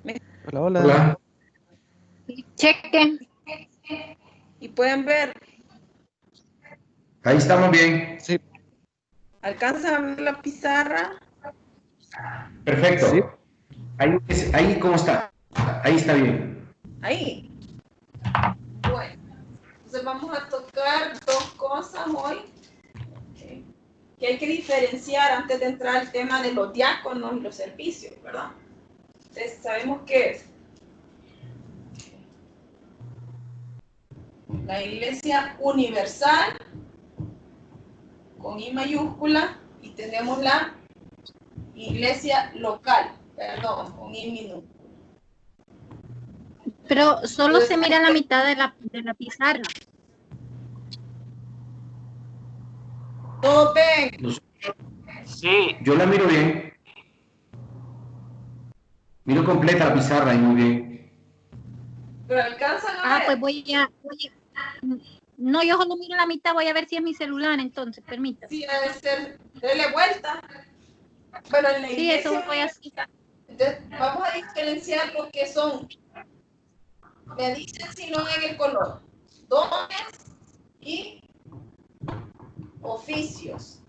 Hola, hola. Hola. Cheque. Y pueden ver, Ahí estamos bien. Sí, alcanzan a ver la pizarra. Perfecto. sí. Ahí ¿cómo está? Ahí está bien. Ahí. Bueno, entonces vamos a tocar dos cosas hoy que hay que diferenciar antes de entrar al tema de los diáconos y los servicios, ¿verdad? Entonces, sabemos qué es la iglesia universal con I mayúscula y tenemos la iglesia local, perdón, con I minúscula. Pero solo se mira la mitad de la pizarra. ¿Todos ven? Sí. Yo la miro bien. Miro completa la pizarra y muy bien. ¿Pero alcanzan a ver? Pues no, yo solo miro la mitad, voy a ver si es mi celular entonces, permítame. Sí, debe ser, dele vuelta. Bueno, en la Sí, eso iglesia voy a hacer. entonces, vamos a diferenciar lo que son, me dicen si no en el color, dones y oficios.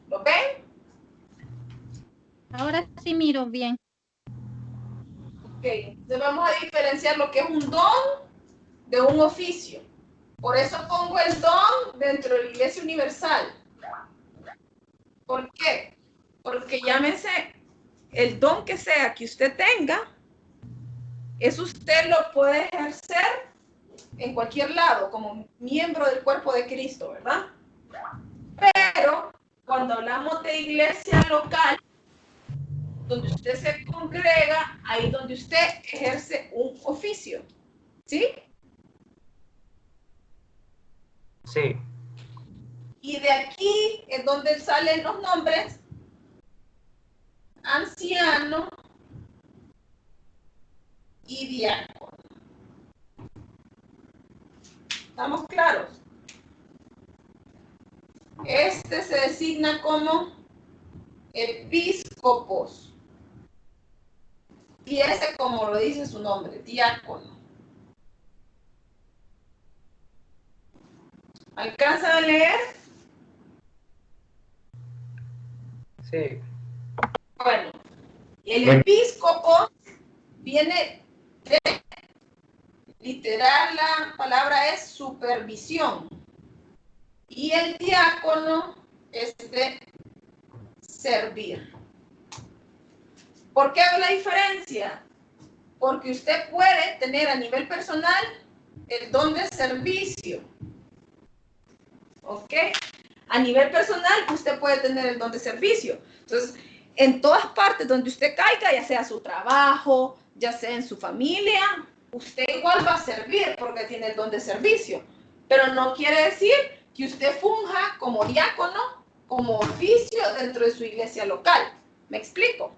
¿Lo ven? Ahora sí miro bien. Ok, entonces vamos a diferenciar lo que es un don de un oficio. Por eso pongo el don dentro de la iglesia universal. ¿Por qué? Porque llámese el don que sea que usted tenga, eso usted lo puede ejercer en cualquier lado, como miembro del cuerpo de Cristo, ¿verdad? Pero cuando hablamos de iglesia local, donde usted se congrega, ahí donde usted ejerce un oficio, ¿sí? Sí. Y de aquí es donde salen los nombres anciano y diácono. ¿Estamos claros? Este se designa como episcopos. Y ese, como lo dice su nombre, diácono. ¿Alcanzan a leer? Sí. Bueno, el episcopo viene de, literal, la palabra es supervisión. Y el diácono es de servir. ¿Por qué hago la diferencia? Porque usted puede tener a nivel personal el don de servicio. ¿Ok? A nivel personal usted puede tener el don de servicio. Entonces, en todas partes donde usted caiga, ya sea su trabajo, ya sea en su familia, usted igual va a servir porque tiene el don de servicio. Pero no quiere decir que usted funja como diácono, como oficio dentro de su iglesia local. ¿Me explico?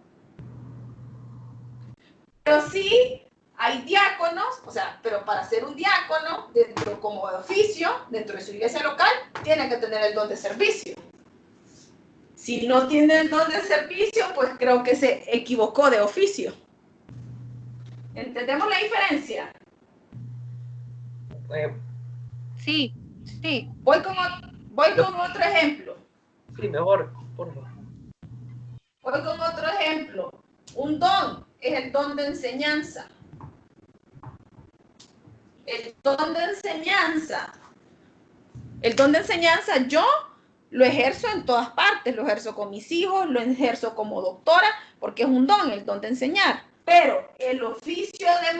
Pero sí hay diáconos, o sea, pero para ser un diácono, dentro como oficio, dentro de su iglesia local, tiene que tener el don de servicio. Si no tiene el don de servicio, pues creo que se equivocó de oficio. ¿Entendemos la diferencia? Sí, sí. Voy con otro ejemplo. Sí, mejor, por favor. Voy con otro ejemplo. Un don es el don de enseñanza. El don de enseñanza. El don de enseñanza yo lo ejerzo en todas partes. Lo ejerzo con mis hijos, lo ejerzo como doctora, porque es un don, el don de enseñar. Pero el oficio de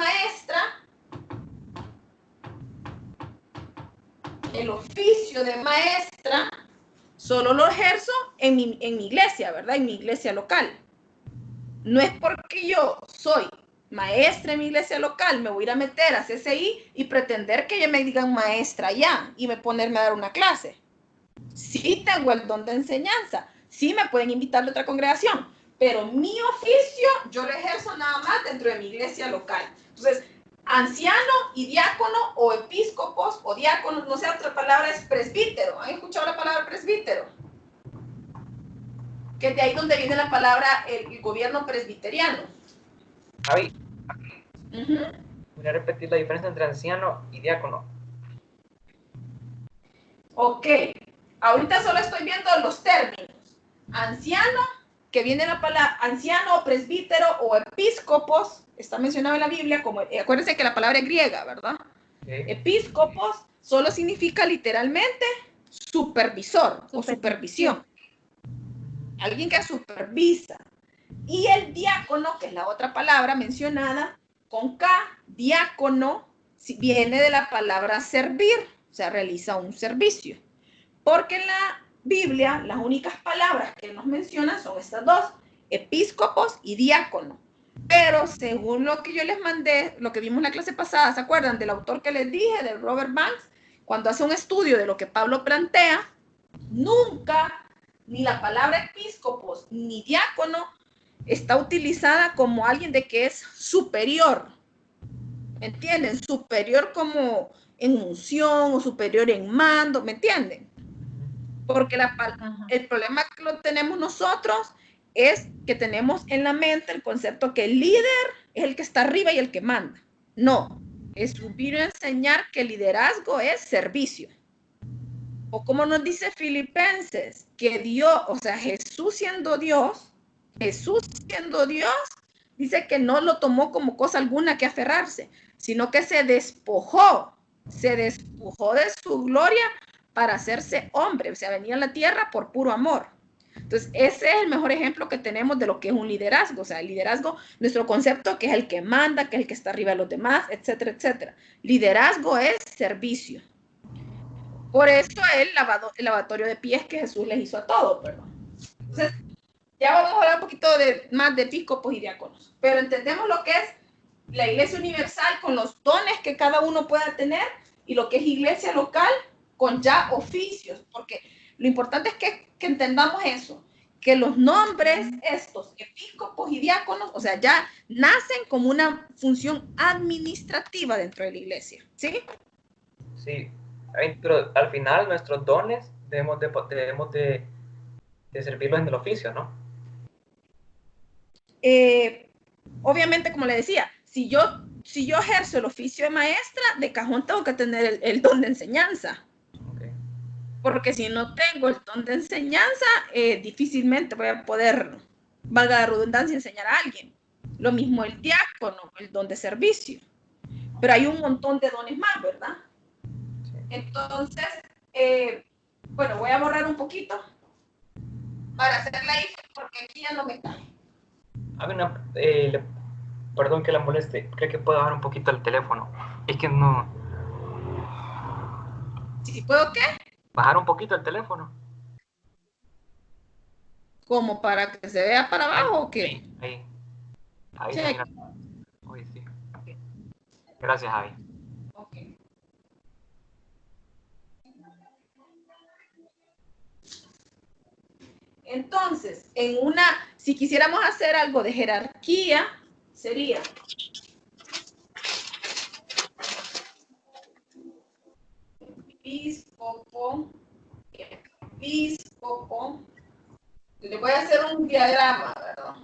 maestra, solo lo ejerzo en mi iglesia, ¿verdad? En mi iglesia local. No es porque yo soy maestra en mi iglesia local, me voy a ir a meter a CCI y pretender que ya me digan maestra ya y me ponerme a dar una clase. Sí tengo el don de enseñanza, sí me pueden invitar de otra congregación, pero mi oficio yo lo ejerzo nada más dentro de mi iglesia local. Entonces, anciano y diácono o episcopos o diáconos, no sé, otra palabra es presbítero. ¿Han escuchado la palabra presbítero? Que de ahí donde viene la palabra el gobierno presbiteriano. Javi, Voy a repetir la diferencia entre anciano y diácono. Ok, ahorita solo estoy viendo los términos. Anciano, que viene la palabra anciano, presbítero o episcopos, está mencionado en la Biblia, como, acuérdense que la palabra es griega, ¿verdad? Okay. Episcopos solo significa literalmente supervisor o supervisión. Alguien que supervisa. Y el diácono, que es la otra palabra mencionada, con K, diácono, viene de la palabra servir, o sea, realiza un servicio. Porque en la Biblia, las únicas palabras que nos mencionan son estas dos, episcopos y diácono. Pero según lo que yo les mandé, lo que vimos en la clase pasada, ¿se acuerdan del autor que les dije, de Robert Banks? Cuando hace un estudio de lo que Pablo plantea, nunca ni la palabra episcopos ni diácono está utilizada como alguien de que es superior. ¿Me entienden? Superior como en unción o superior en mando, ¿me entienden? Porque el problema que lo tenemos nosotros es que tenemos en la mente el concepto que el líder es el que está arriba y el que manda. No, es vino a enseñar que el liderazgo es servicio. O como nos dice Filipenses, que Dios, o sea, Jesús siendo Dios, dice que no lo tomó como cosa alguna que aferrarse, sino que se despojó de su gloria para hacerse hombre, o sea, venía a la tierra por puro amor. Entonces, ese es el mejor ejemplo que tenemos de lo que es un liderazgo. O sea, el liderazgo, nuestro concepto que es el que manda, que es el que está arriba de los demás, etcétera, etcétera. Liderazgo es servicio. Por eso el lavatorio de pies que Jesús les hizo a todos, perdón. Entonces, ya vamos a hablar un poquito más de episcopos y diáconos. Pero entendemos lo que es la iglesia universal con los dones que cada uno pueda tener y lo que es iglesia local con ya oficios, porque lo importante es que entendamos eso, que los nombres estos, episcopos y diáconos, o sea, ya nacen como una función administrativa dentro de la iglesia, ¿sí? Sí, pero al final nuestros dones debemos de servirlos en el oficio, ¿no? Obviamente, como le decía, si yo ejerzo el oficio de maestra, de cajón tengo que tener el don de enseñanza. Okay. Porque si no tengo el don de enseñanza, difícilmente voy a poder, valga la redundancia, enseñar a alguien. Lo mismo el diácono, el don de servicio. Pero hay un montón de dones más, ¿verdad? Sí. Entonces, bueno, voy a borrar un poquito para hacer la info, porque aquí ya no me cae. Perdón que la moleste, creo que puedo bajar un poquito el teléfono. Es que no. ¿Sí puedo qué? Bajar un poquito el teléfono. ¿Como para que se vea para abajo o qué? Ahí sí. Uy, sí. Gracias, Javi. Okay. Entonces, si quisiéramos hacer algo de jerarquía, sería episcopo. Le voy a hacer un diagrama, ¿verdad?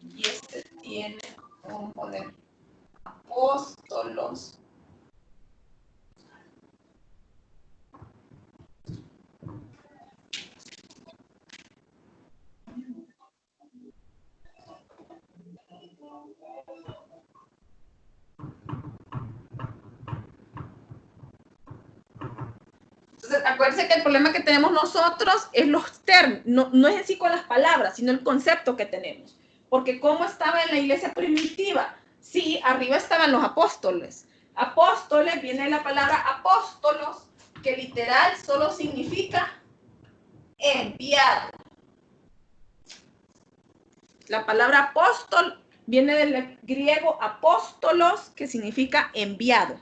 Y este tiene, vamos a poner apóstolos. Entonces, acuérdense que el problema que tenemos nosotros es los términos, no es en sí con las palabras, sino el concepto que tenemos. Porque ¿cómo estaba en la iglesia primitiva? Sí, arriba estaban los apóstoles. Apóstoles viene de la palabra apóstolos, que literal solo significa enviado. La palabra apóstol viene del griego apóstolos, que significa enviado.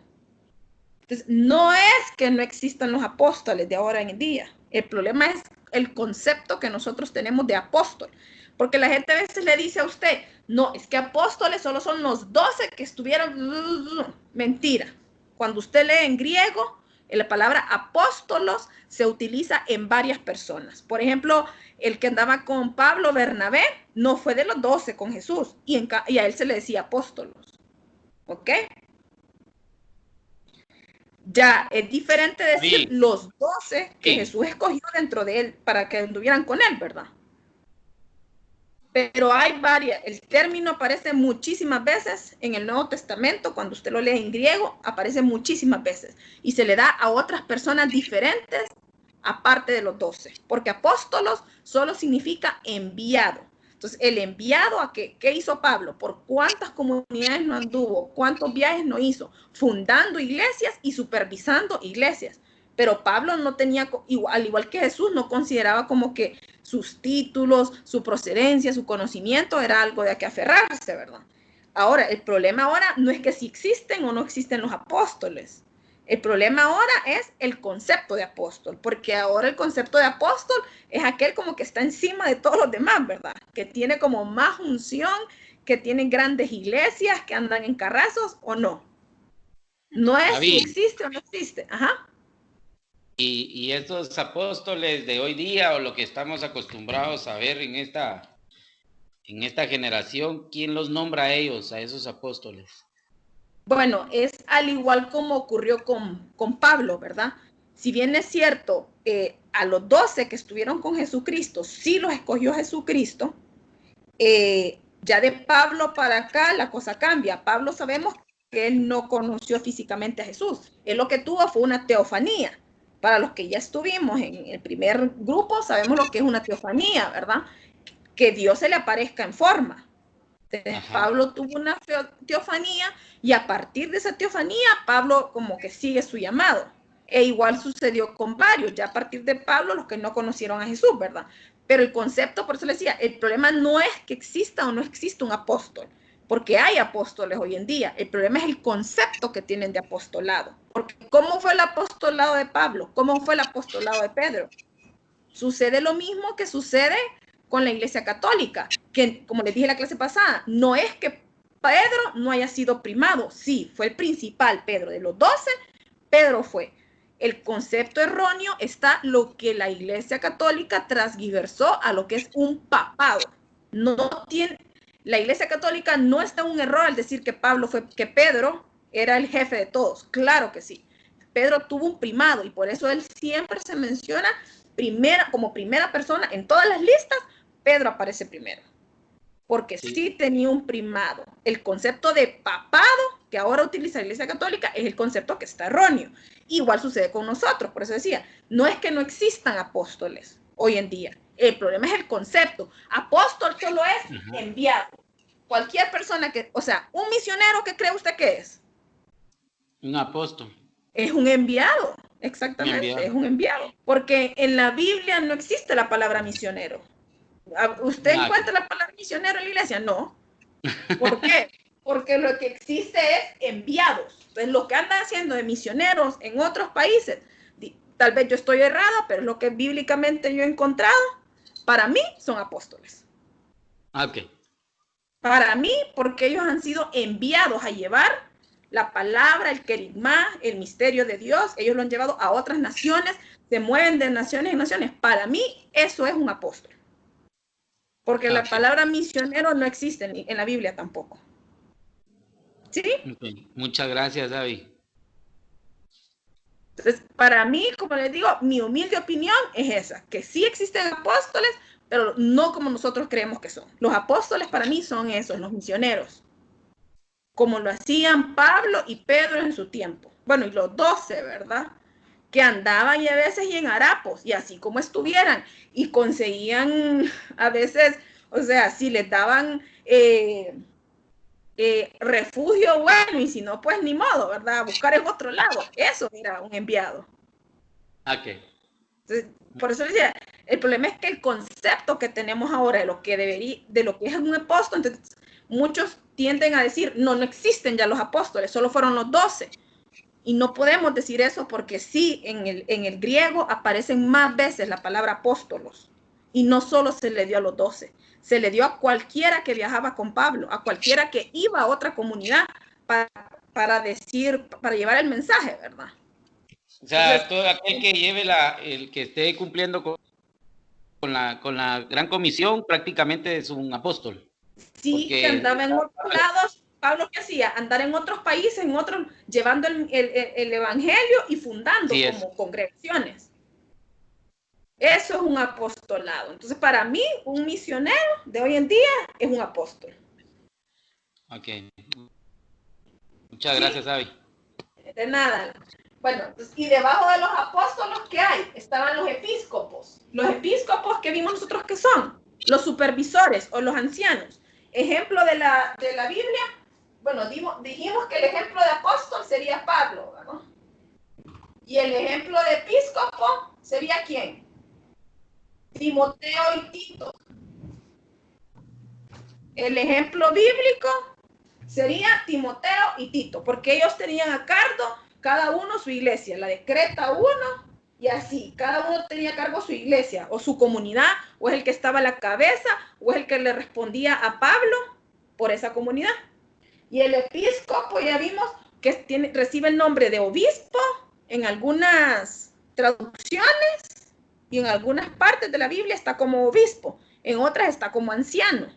Entonces, no es que no existan los apóstoles de ahora en día. El problema es el concepto que nosotros tenemos de apóstol. Porque la gente a veces le dice a usted, no, es que apóstoles solo son los 12 que estuvieron. Mentira. Cuando usted lee en griego, La palabra apóstolos se utiliza en varias personas. Por ejemplo, el que andaba con Pablo, Bernabé, no fue de los 12 con Jesús, y a él se le decía apóstolos. ¿Ok? Ya es diferente decir Sí. los 12 que Sí. Jesús escogió dentro de él para que anduvieran con él, ¿verdad? Pero hay varias. El término aparece muchísimas veces en el Nuevo Testamento. Cuando usted lo lee en griego, aparece muchísimas veces. Y se le da a otras personas diferentes aparte de los 12. Porque apóstolos solo significa enviado. Entonces, el enviado a ¿qué hizo Pablo? ¿Por cuántas comunidades no anduvo? ¿Cuántos viajes no hizo? Fundando iglesias y supervisando iglesias. Pero Pablo no tenía, al igual que Jesús, no consideraba como que sus títulos, su procedencia, su conocimiento era algo de a que aferrarse, ¿verdad? Ahora, el problema ahora no es que si existen o no existen los apóstoles. El problema ahora es el concepto de apóstol, porque ahora el concepto de apóstol es aquel como que está encima de todos los demás, ¿verdad? Que tiene como más unción, que tiene grandes iglesias, que andan en carrazos o no. No es David, si existe o no existe. Ajá. y estos apóstoles de hoy día, o lo que estamos acostumbrados a ver en esta generación, ¿quién los nombra a ellos, a esos apóstoles? Bueno, es al igual como ocurrió con Pablo, ¿verdad? Si bien es cierto, a los 12 que estuvieron con Jesucristo, sí los escogió Jesucristo, ya de Pablo para acá la cosa cambia. Pablo sabemos que él no conoció físicamente a Jesús. Él lo que tuvo fue una teofanía. Para los que ya estuvimos en el primer grupo, sabemos lo que es una teofanía, ¿verdad? Que Dios se le aparezca en forma. Entonces, Pablo tuvo una teofanía y a partir de esa teofanía, Pablo como que sigue su llamado. E igual sucedió con varios, ya a partir de Pablo, los que no conocieron a Jesús, ¿verdad? Pero el concepto, por eso le decía, el problema no es que exista o no exista un apóstol, porque hay apóstoles hoy en día. El problema es el concepto que tienen de apostolado. Porque ¿cómo fue el apostolado de Pablo? ¿Cómo fue el apostolado de Pedro? Sucede lo mismo que sucede con la Iglesia Católica, que como les dije en la clase pasada, no es que Pedro no haya sido primado, sí, fue el principal Pedro, de los 12, Pedro fue. El concepto erróneo está lo que la Iglesia Católica transgiversó a lo que es un papado. No tiene, la Iglesia Católica no está en un error al decir que Pedro era el jefe de todos, claro que sí. Pedro tuvo un primado y por eso él siempre se menciona como primera persona en todas las listas. Pedro aparece primero, porque sí tenía un primado. El concepto de papado que ahora utiliza la Iglesia Católica es el concepto que está erróneo. Igual sucede con nosotros, por eso decía, no es que no existan apóstoles hoy en día, el problema es el concepto. Apóstol solo es enviado. Cualquier persona que, o sea, un misionero, ¿qué cree usted que es? Un apóstol. Es un enviado, exactamente, es un enviado. Porque en la Biblia no existe la palabra misionero. ¿Usted encuentra la palabra misionero en la iglesia? No. ¿Por qué? Porque lo que existe es enviados. Entonces, lo que andan haciendo de misioneros en otros países, tal vez yo estoy errada, pero es lo que bíblicamente yo he encontrado, para mí son apóstoles. Ok. Para mí, porque ellos han sido enviados a llevar la palabra, el querigmá, el misterio de Dios. Ellos lo han llevado a otras naciones, se mueven de naciones en naciones. Para mí, eso es un apóstol. Porque la palabra misionero no existe en la Biblia tampoco. ¿Sí? Okay. Muchas gracias, David. Entonces, para mí, como les digo, mi humilde opinión es esa, que sí existen apóstoles, pero no como nosotros creemos que son. Los apóstoles para mí son esos, los misioneros, como lo hacían Pablo y Pedro en su tiempo. Bueno, y los 12, ¿verdad? Que andaban y a veces y en harapos, y así como estuvieran, y conseguían a veces, o sea, si les daban refugio, bueno, y si no, pues ni modo, ¿verdad? Buscar en otro lado. Eso era un enviado. Ok. Entonces, por eso decía, el problema es que el concepto que tenemos ahora de lo que es un apóstol, entonces muchos tienden a decir, no existen ya los apóstoles, solo fueron los 12. Y no podemos decir eso porque sí, en el griego aparecen más veces la palabra apóstolos. Y no solo se le dio a los 12, se le dio a cualquiera que viajaba con Pablo, a cualquiera que iba a otra comunidad para llevar el mensaje, ¿verdad? O sea, Entonces, todo aquel que lleve el que esté cumpliendo con la gran comisión, prácticamente es un apóstol. sí, que Porque andaba en otros lados. Pablo, ¿qué hacía? Andar en otros países, llevando el evangelio y fundando sí es. como congregaciones. Eso es un apostolado. Entonces, para mí, un misionero de hoy en día es un apóstol. Ok. Muchas Sí, gracias, Avi. de nada. Bueno, pues, y debajo de los apóstolos, ¿qué hay? Estaban los episcopos. Los episcopos que vimos nosotros que son los supervisores o los ancianos. Ejemplo de la Biblia, bueno, dijimos que el ejemplo de apóstol sería Pablo, ¿no? Y el ejemplo de episcopo sería ¿quién? Timoteo y Tito. El ejemplo bíblico sería Timoteo y Tito, porque ellos tenían a cargo cada uno su iglesia, la de Creta uno, y así, cada uno tenía a cargo su iglesia, o su comunidad, o es el que estaba a la cabeza, o es el que le respondía a Pablo por esa comunidad. Y el episcopo, ya vimos que recibe el nombre de obispo en algunas traducciones, y en algunas partes de la Biblia está como obispo, en otras está como anciano.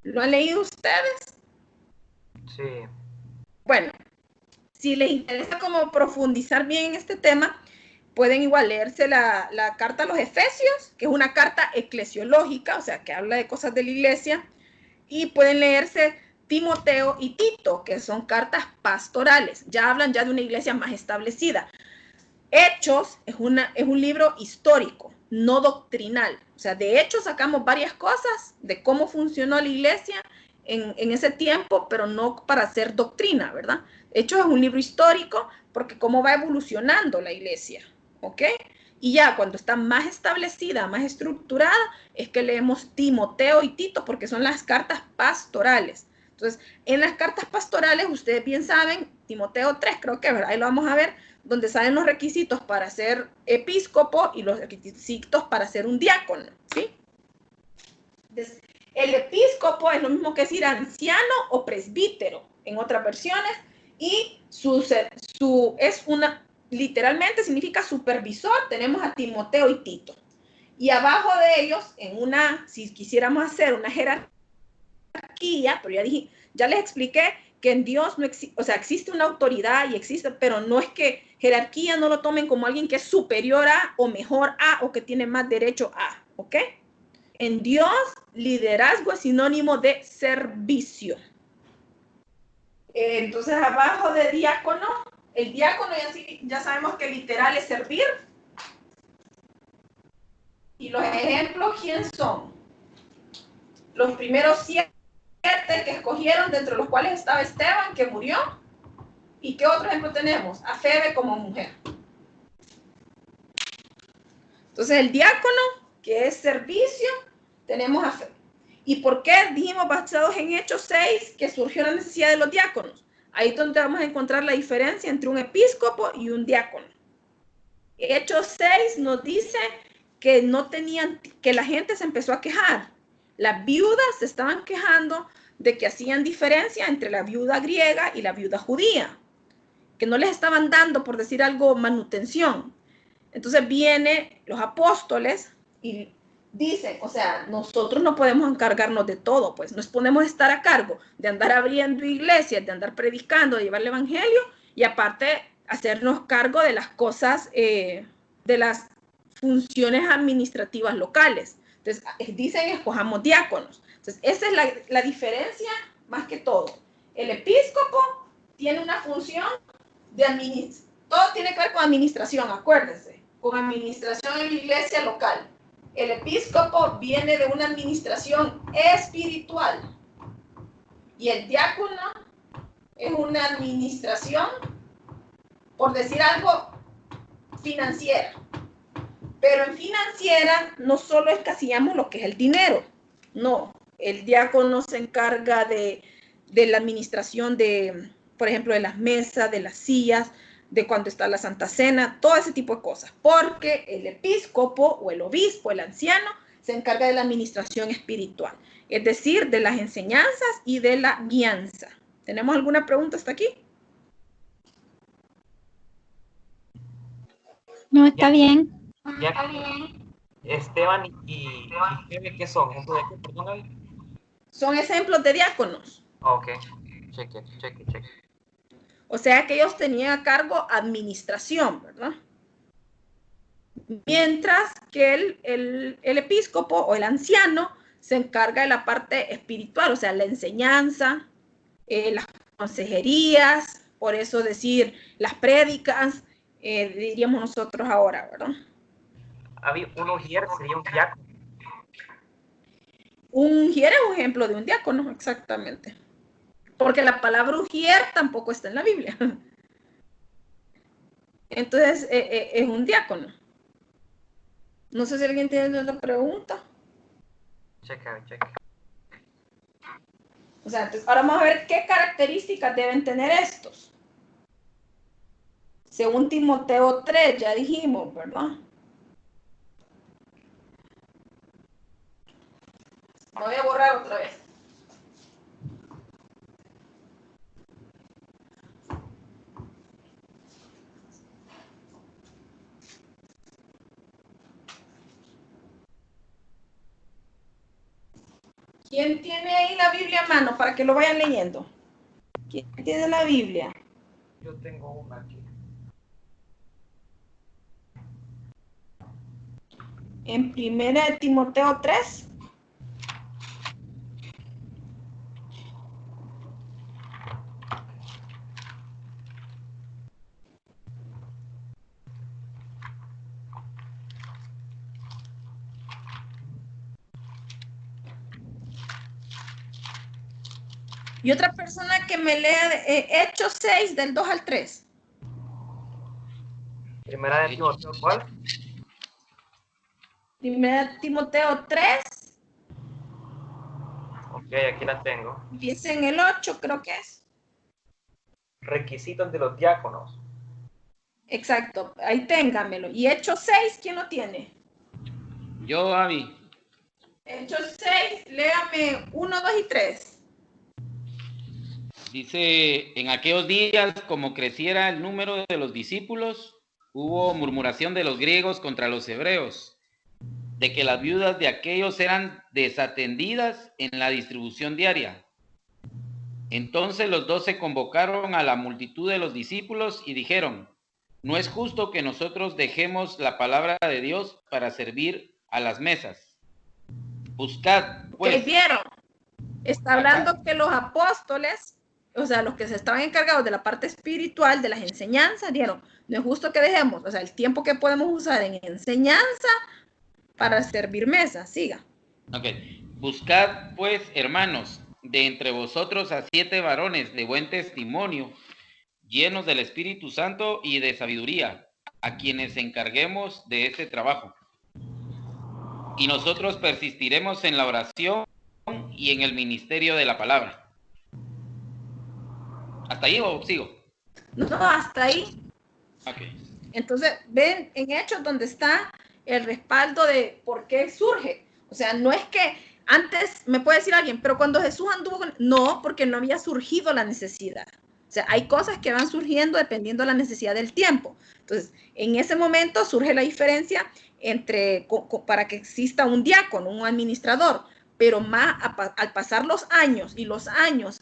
¿Lo han leído ustedes? Sí. Bueno, si les interesa como profundizar bien en este tema, pueden igual leerse la carta a los Efesios, que es una carta eclesiológica, o sea, que habla de cosas de la iglesia, y pueden leerse Timoteo y Tito, que son cartas pastorales, ya hablan ya de una iglesia más establecida. Hechos es un libro histórico, no doctrinal, o sea, de hecho sacamos varias cosas de cómo funcionó la iglesia en ese tiempo, pero no para hacer doctrina, ¿verdad? Hechos es un libro histórico porque cómo va evolucionando la iglesia, ¿ok? Y ya cuando está más establecida, más estructurada, es que leemos Timoteo y Tito porque son las cartas pastorales. Entonces, en las cartas pastorales, ustedes bien saben, Timoteo 3 creo que, ¿verdad? Ahí lo vamos a ver, donde salen los requisitos para ser episcopo y los requisitos para ser un diácono, ¿sí? Entonces, el episcopo es lo mismo que decir anciano o presbítero en otras versiones, y literalmente significa supervisor. Tenemos a Timoteo y Tito. Y abajo de ellos, si quisiéramos hacer una jerarquía, pero ya les expliqué que en Dios no existe, o sea, existe una autoridad y existe, pero no es que jerarquía no lo tomen como alguien que es superior a o mejor a o que tiene más derecho a, ¿ok? En Dios, liderazgo es sinónimo de servicio. Entonces, abajo de diácono, el diácono ya sabemos que literal es servir. Y los ejemplos, ¿quién son? Los primeros 7 que escogieron, dentro de los cuales estaba Esteban, que murió. ¿Y qué otro ejemplo tenemos? A Febe como mujer. Entonces, el diácono, que es servicio, tenemos a Febe. ¿Y por qué dijimos basados en Hechos 6 que surgió la necesidad de los diáconos? Ahí es donde vamos a encontrar la diferencia entre un episcopo y un diácono. Hechos 6 nos dice que que la gente se empezó a quejar. Las viudas se estaban quejando de que hacían diferencia entre la viuda griega y la viuda judía, que no les estaban dando, por decir algo, manutención. Entonces vienen los apóstoles y dicen, o sea, nosotros no podemos encargarnos de todo, pues nos podemos estar a cargo de andar abriendo iglesias, de andar predicando, de llevar el evangelio, y aparte hacernos cargo de las cosas, de las funciones administrativas locales. Entonces dicen, escojamos diáconos. Entonces esa es la diferencia más que todo. El episcopo tiene una función de administración, todo tiene que ver con administración, acuérdense, con administración en la iglesia local. El episcopo viene de una administración espiritual y el diácono es una administración, por decir algo, financiera. Pero en financiera no solo escaseamos lo que es el dinero, no, el diácono se encarga de la administración de, por ejemplo, de las mesas, de las sillas, de cuando está la Santa Cena, todo ese tipo de cosas, porque el episcopo o el obispo, el anciano, se encarga de la administración espiritual, es decir, de las enseñanzas y de la guianza. ¿Tenemos alguna pregunta hasta aquí? No, está bien. Ya, Esteban y Febe, ¿qué son? ¿Ejemplo de qué? Perdón, Gaby. Son ejemplos de diáconos. Ok, cheque. O sea que ellos tenían a cargo administración, ¿verdad? Mientras que el episcopo o el anciano se encarga de la parte espiritual, o sea, la enseñanza, las consejerías, por eso decir las prédicas, diríamos nosotros ahora, ¿verdad? Había un ujier, sería un diácono. Un ujier es un ejemplo de un diácono, exactamente. Porque la palabra ujier tampoco está en la Biblia. Entonces, es un diácono. No sé si alguien tiene otra pregunta. Cheque. O sea, entonces ahora vamos a ver qué características deben tener estos. Según Timoteo 3, ya dijimos, ¿verdad? Me voy a borrar otra vez. ¿Quién tiene ahí la Biblia a mano para que lo vayan leyendo? ¿Quién tiene la Biblia? Yo tengo una aquí. En 1 Timoteo 3. Y otra persona que me lea Hechos 6 del 2 al 3. Primera de Timoteo, ¿cuál? 1 Timoteo 3. Ok, aquí la tengo. Empieza en el 8, creo que es. Requisitos de los diáconos. Exacto, ahí téngamelo. Y Hechos 6, ¿quién lo tiene? Yo, Avi. Hechos 6, léame 1, 2 y 3. Dice, en aquellos días, como creciera el número de los discípulos, hubo murmuración de los griegos contra los hebreos, de que las viudas de aquellos eran desatendidas en la distribución diaria. Entonces los 12 convocaron a la multitud de los discípulos y dijeron, no es justo que nosotros dejemos la palabra de Dios para servir a las mesas. Buscad, pues. ¿Qué vieron? Está hablando que los apóstoles, o sea, los que se estaban encargados de la parte espiritual, de las enseñanzas, dijeron, no es justo que dejemos, o sea, el tiempo que podemos usar en enseñanza para servir mesas. Siga. Ok. Buscad, pues, hermanos, de entre vosotros a 7 varones de buen testimonio, llenos del Espíritu Santo y de sabiduría, a quienes encarguemos de este trabajo. Y nosotros persistiremos en la oración y en el ministerio de la palabra. ¿Hasta ahí o sigo? No, hasta ahí. Ok. Entonces, ven en Hechos donde está el respaldo de por qué surge. O sea, no es que antes, me puede decir alguien, pero cuando Jesús anduvo con... No, porque no había surgido la necesidad. O sea, hay cosas que van surgiendo dependiendo de la necesidad del tiempo. Entonces, en ese momento surge la diferencia entre, para que exista un diácono, un administrador, pero más al pasar los años,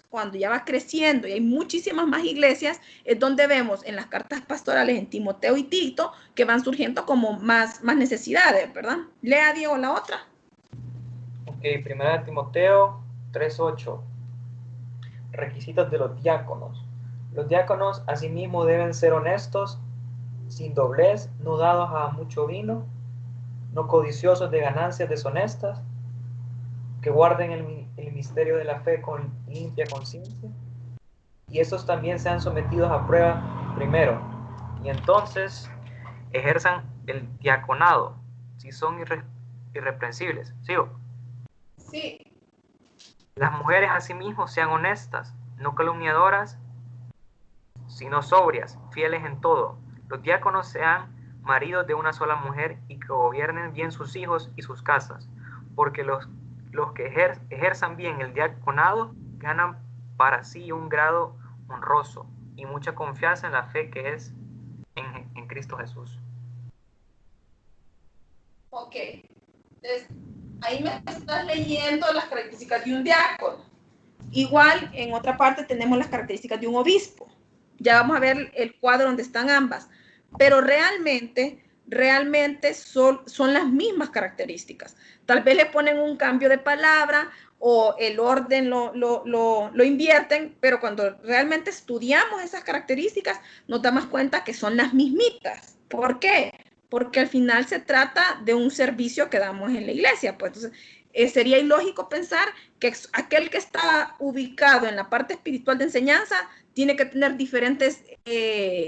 cuando ya va creciendo y hay muchísimas más iglesias, es donde vemos en las cartas pastorales en Timoteo y Tito que van surgiendo como más necesidades, ¿verdad? Lea, Diego, la otra. Ok, primera de Timoteo 3:8. Requisitos de los diáconos. Los diáconos asimismo deben ser honestos, sin doblez, no dados a mucho vino, no codiciosos de ganancias deshonestas, que guarden el misterio de la fe con limpia conciencia, y estos también sean sometidos a prueba primero, y entonces ejerzan el diaconado, si son irreprensibles. ¿Sigo? Sí. Las mujeres asimismo sean honestas, no calumniadoras, sino sobrias, fieles en todo. Los diáconos sean maridos de una sola mujer y que gobiernen bien sus hijos y sus casas, porque los que ejerzan bien el diaconado ganan para sí un grado honroso y mucha confianza en la fe que es en Cristo Jesús. Ok. Entonces, ahí me estás leyendo las características de un diácono. Igual, en otra parte tenemos las características de un obispo. Ya vamos a ver el cuadro donde están ambas. Pero realmente son las mismas características. Tal vez le ponen un cambio de palabra o el orden lo invierten, pero cuando realmente estudiamos esas características, nos damos cuenta que son las mismitas. ¿Por qué? Porque al final se trata de un servicio que damos en la iglesia. Pues entonces, sería ilógico pensar que aquel que está ubicado en la parte espiritual de enseñanza tiene que tener diferentes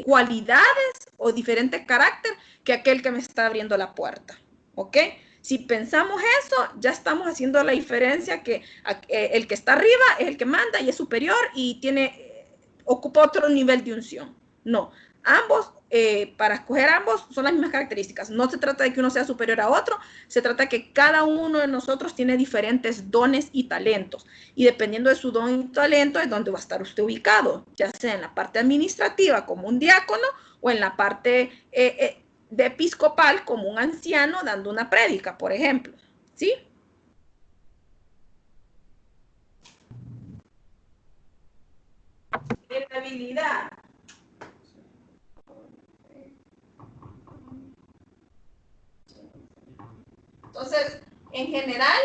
cualidades o diferente carácter que aquel que me está abriendo la puerta. ¿Ok? Si pensamos eso, ya estamos haciendo la diferencia que el que está arriba es el que manda y es superior y ocupa otro nivel de unción. No, ambos, para escoger ambos, son las mismas características. No se trata de que uno sea superior a otro, se trata de que cada uno de nosotros tiene diferentes dones y talentos. Y dependiendo de su don y talento es donde va a estar usted ubicado, ya sea en la parte administrativa como un diácono o en la parte de episcopal como un anciano dando una prédica, por ejemplo. ¿Sí? La habilidad. Entonces, en general,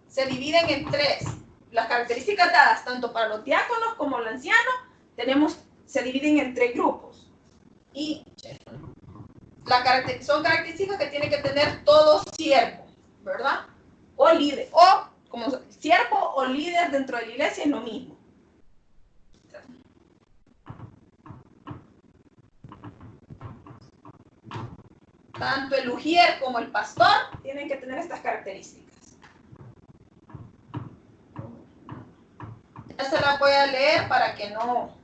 se dividen en tres. Las características dadas tanto para los diáconos como los ancianos, se dividen en tres grupos. Y son características que tiene que tener todo siervo, ¿verdad? O líder, o como siervo o líder dentro de la iglesia es lo mismo. Tanto el ujier como el pastor tienen que tener estas características. Ya se la voy a leer para que no...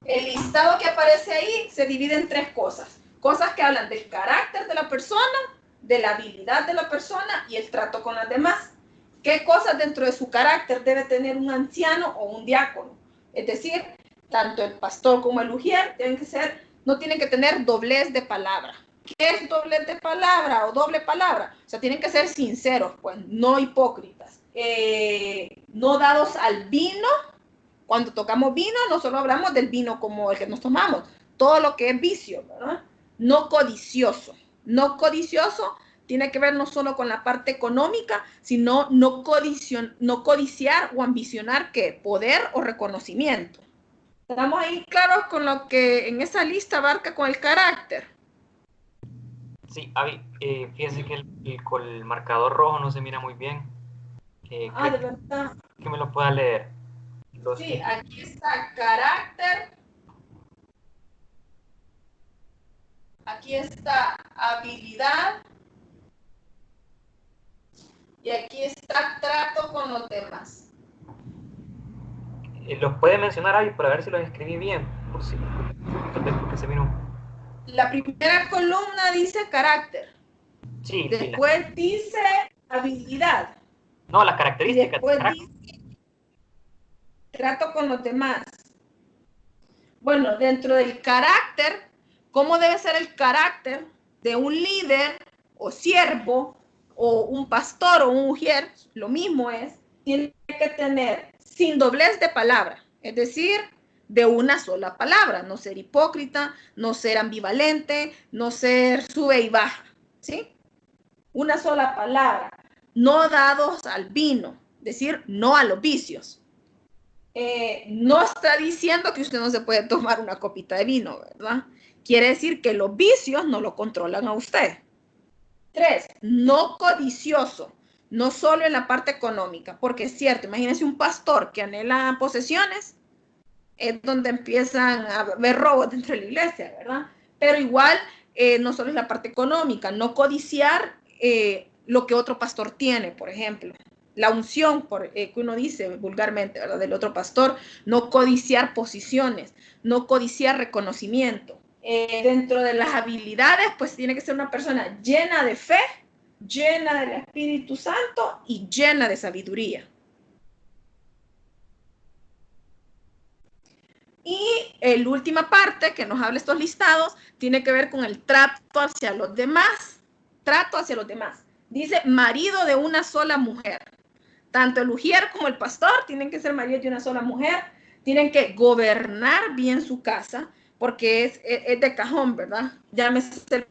El listado que aparece ahí se divide en tres cosas. Cosas que hablan del carácter de la persona, de la habilidad de la persona y el trato con las demás. ¿Qué cosas dentro de su carácter debe tener un anciano o un diácono? Es decir, tanto el pastor como el ujier no tienen que tener doblez de palabra. ¿Qué es doblez de palabra o doble palabra? O sea, tienen que ser sinceros, pues, no hipócritas. No dados al vino. Cuando tocamos vino, no solo hablamos del vino como el que nos tomamos, todo lo que es vicio, ¿verdad? No codicioso. No codicioso tiene que ver no solo con la parte económica, sino no codiciar o ambicionar ¿qué? Poder o reconocimiento. ¿Estamos ahí claros con lo que en esa lista abarca con el carácter? Sí, Avi, fíjese que con el marcador rojo no se mira muy bien. De verdad. Que me lo pueda leer. Sí, aquí está carácter. Aquí está habilidad. Y aquí está trato con los demás. ¿Los puede mencionar ahí para ver si los escribí bien? Por si, porque se vino. La primera columna dice carácter. Sí, después dice habilidad. No, las características. Y después dice trato con los demás. Bueno, dentro del carácter, ¿cómo debe ser el carácter de un líder o siervo o un pastor o un ujier? Lo mismo es, tiene que tener sin doblez de palabra, es decir, de una sola palabra, no ser hipócrita, no ser ambivalente, no ser sube y baja, ¿sí? Una sola palabra, no dados al vino, es decir, no a los vicios. No está diciendo que usted no se puede tomar una copita de vino, ¿verdad? Quiere decir que los vicios no lo controlan a usted. 3, no codicioso, no solo en la parte económica, porque es cierto, imagínense un pastor que anhela posesiones, es donde empiezan a haber robos dentro de la iglesia, ¿verdad? Pero igual, no solo es la parte económica, no codiciar lo que otro pastor tiene, por ejemplo. La unción, que uno dice vulgarmente, ¿verdad? Del otro pastor, no codiciar posiciones, no codiciar reconocimiento. Dentro de las habilidades, pues tiene que ser una persona llena de fe, llena del Espíritu Santo y llena de sabiduría. Y la última parte que nos habla estos listados tiene que ver con el trato hacia los demás. Trato hacia los demás. Dice marido de una sola mujer. Tanto el ujier como el pastor tienen que ser maridos de una sola mujer. Tienen que gobernar bien su casa, porque es de cajón, ¿verdad? Llámese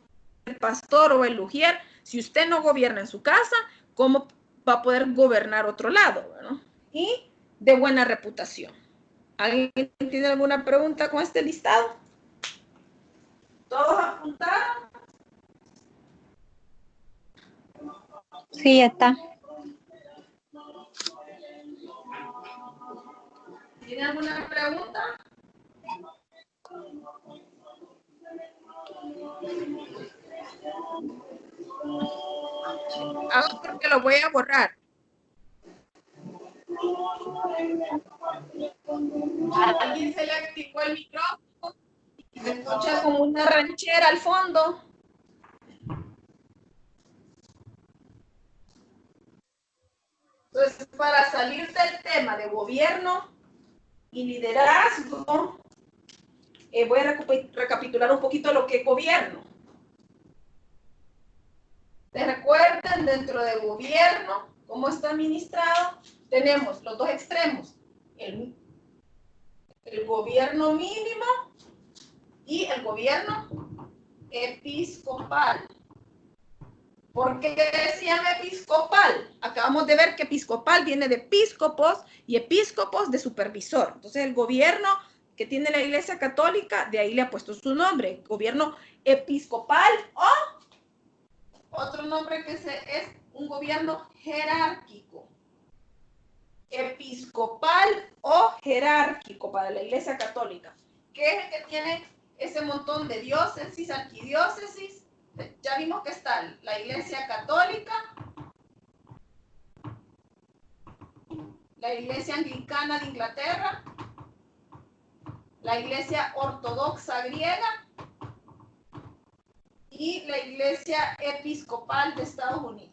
el pastor o el ujier. Si usted no gobierna en su casa, ¿cómo va a poder gobernar otro lado, ¿verdad? Y de buena reputación. ¿Alguien tiene alguna pregunta con este listado? ¿Todos apuntaron? Sí, está. ¿Tiene alguna pregunta? Hago porque lo voy a borrar. A alguien se le activó el micrófono y se escucha como una ranchera al fondo. Entonces, para salir del tema de gobierno y liderazgo, voy a recapitular un poquito lo que es gobierno. ¿Se recuerdan dentro del gobierno cómo está administrado? Tenemos los dos extremos, el gobierno mínimo y el gobierno episcopal. ¿Por qué se llama episcopal? Acabamos de ver que episcopal viene de episcopos y episcopos de supervisor. Entonces el gobierno que tiene la Iglesia Católica, de ahí le ha puesto su nombre, gobierno episcopal, o otro nombre que es un gobierno jerárquico. Episcopal o jerárquico para la Iglesia Católica, que es el que tiene ese montón de diócesis, arquidiócesis. Ya vimos que está la Iglesia Católica, la Iglesia Anglicana de Inglaterra, la Iglesia Ortodoxa griega y la Iglesia Episcopal de Estados Unidos.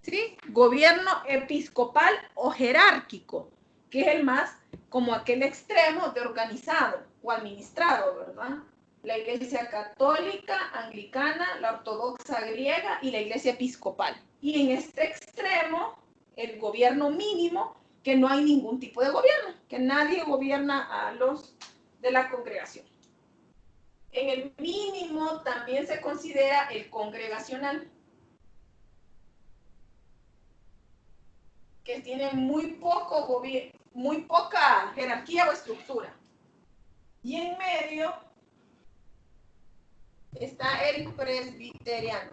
¿Sí? Gobierno episcopal o jerárquico, que es el más como aquel extremo de organizado o administrado, ¿verdad? La Iglesia Católica, Anglicana, la Ortodoxa griega y la Iglesia Episcopal. Y en este extremo, el gobierno mínimo, que no hay ningún tipo de gobierno, que nadie gobierna a los de la congregación. En el mínimo también se considera el congregacional, que tiene muy poca jerarquía o estructura. Y en medio está el presbiteriano.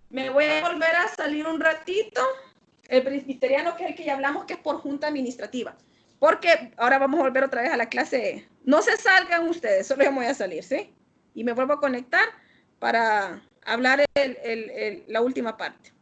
Me voy a volver a salir un ratito. El presbiteriano, que es el que ya hablamos, que es por junta administrativa. Porque ahora vamos a volver otra vez a la clase. No se salgan ustedes, solo yo me voy a salir, ¿sí? Y me vuelvo a conectar para hablar la última parte.